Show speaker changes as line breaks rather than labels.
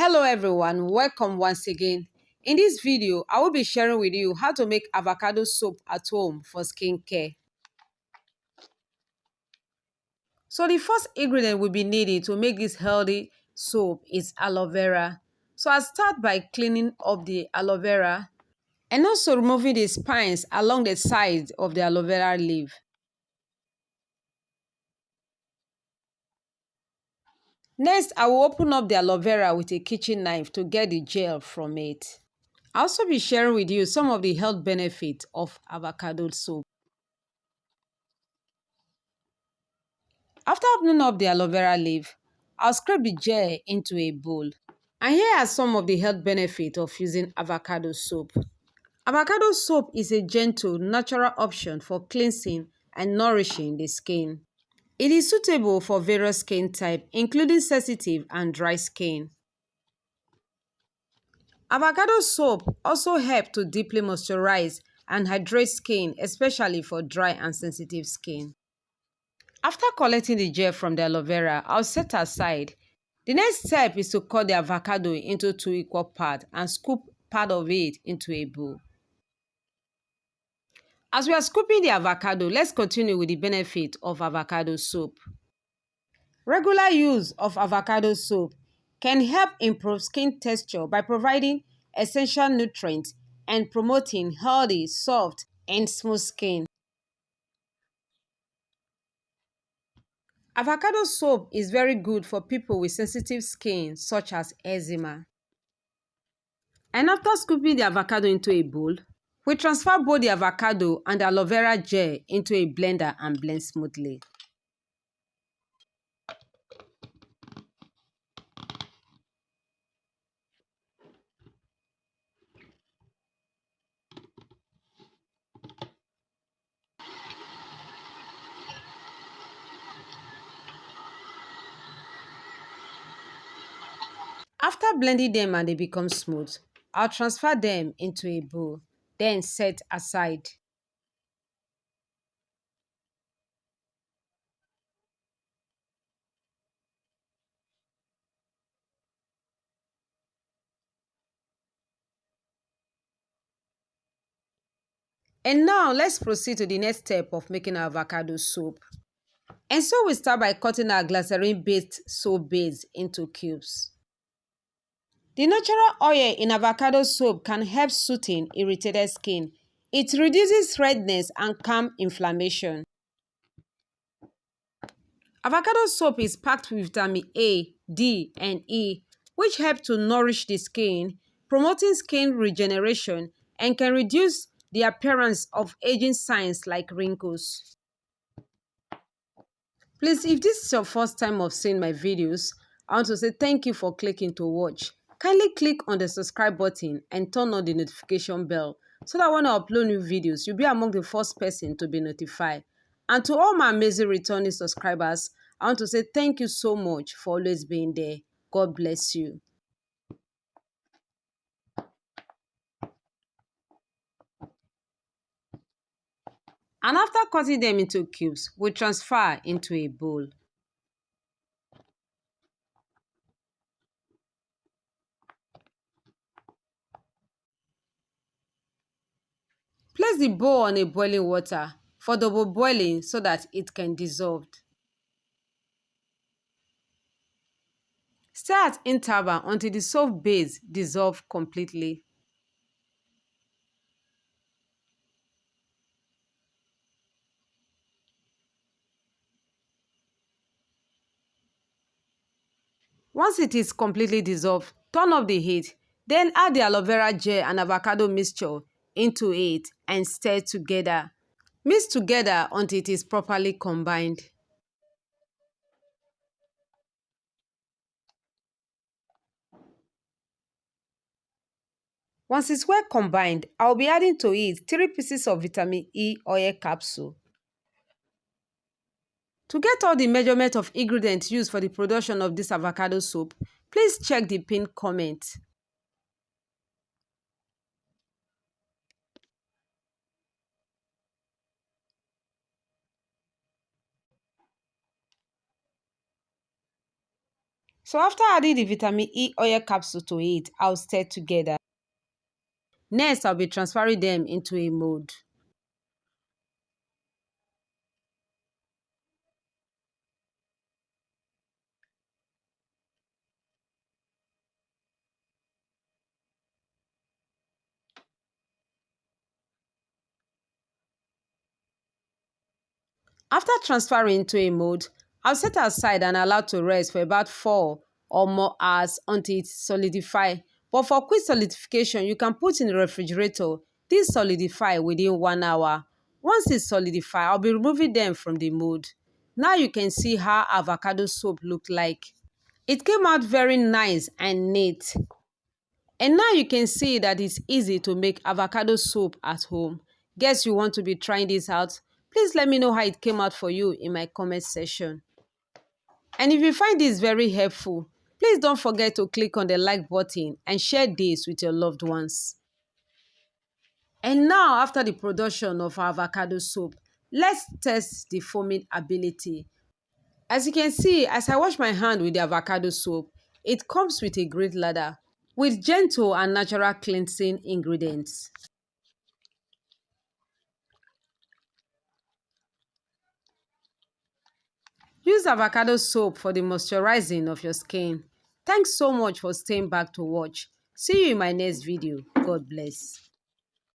Hello everyone, welcome once again. In this video, I will be sharing with you how to make avocado soap at home for skincare. So the first ingredient we'll be needing to make this healthy soap is aloe vera. So I'll start by cleaning up the aloe vera and also removing the spines along the sides of the aloe vera leaf. Next, I will open up the aloe vera with a kitchen knife to get the gel from it. I'll also be sharing with you some of the health benefits of avocado soap. After opening up the aloe vera leaf, I'll scrape the gel into a bowl. And here are some of the health benefits of using avocado soap. Avocado soap is a gentle, natural option for cleansing and nourishing the skin. It is suitable for various skin types, including sensitive and dry skin. Avocado soap also helps to deeply moisturize and hydrate skin, especially for dry and sensitive skin. After collecting the gel from the aloe vera, I'll set aside. The next step is to cut the avocado into 2 equal parts and scoop part of it into a bowl. As we are scooping the avocado, let's continue with the benefit of avocado soap. Regular use of avocado soap can help improve skin texture by providing essential nutrients and promoting healthy, soft, and smooth skin. Avocado soap is very good for people with sensitive skin, such as eczema. And after scooping the avocado into a bowl, we transfer both the avocado and the aloe vera gel into a blender and blend smoothly. After blending them and they become smooth, I'll transfer them into a bowl, then set aside. And now let's proceed to the next step of making our avocado soap. And so we start by cutting our glycerin-based soap base into cubes. The natural oil in avocado soap can help soothe irritated skin. It reduces redness and calms inflammation. Avocado soap is packed with vitamin A, D, and E, which help to nourish the skin, promoting skin regeneration, and can reduce the appearance of aging signs like wrinkles. Please, if this is your first time of seeing my videos, I want to say thank you for clicking to watch. Kindly click on the subscribe button and turn on the notification bell so that when I upload new videos, you'll be among the first person to be notified. And to all my amazing returning subscribers, I want to say thank you so much for always being there. God bless you. And after cutting them into cubes, we transfer into a bowl. Place the bowl on a boiling water for double boiling so that it can dissolve. Stir at interval until the soap base dissolves completely. Once it is completely dissolved, turn off the heat. Then add the aloe vera gel and avocado mixture into it and stir together. Mix together until it is properly combined. Once it's well combined, I'll be adding to it 3 pieces of vitamin E oil capsule. To get all the measurement of ingredients used for the production of this avocado soap, please check the pinned comment. So after adding the vitamin E oil capsule to it, I'll stir together. Next, I'll be transferring them into a mold. After transferring into a mold, I'll set it aside and allow to rest for about 4 or more hours until it solidifies. But for quick solidification, you can put in the refrigerator. This solidify within 1 hour. Once it's solidified, I'll be removing them from the mold. Now you can see how avocado soap looked like. It came out very nice and neat. And now you can see that it's easy to make avocado soap at home. Guess you want to be trying this out? Please let me know how it came out for you in my comment section. And if you find this very helpful, please don't forget to click on the like button and share this with your loved ones. And now, after the production of our avocado soap, let's test the foaming ability. As you can see, as I wash my hand with the avocado soap, it comes with a great lather with gentle and natural cleansing ingredients. Use avocado soap for the moisturizing of your skin. Thanks so much for staying back to watch. See you in my next video. God bless.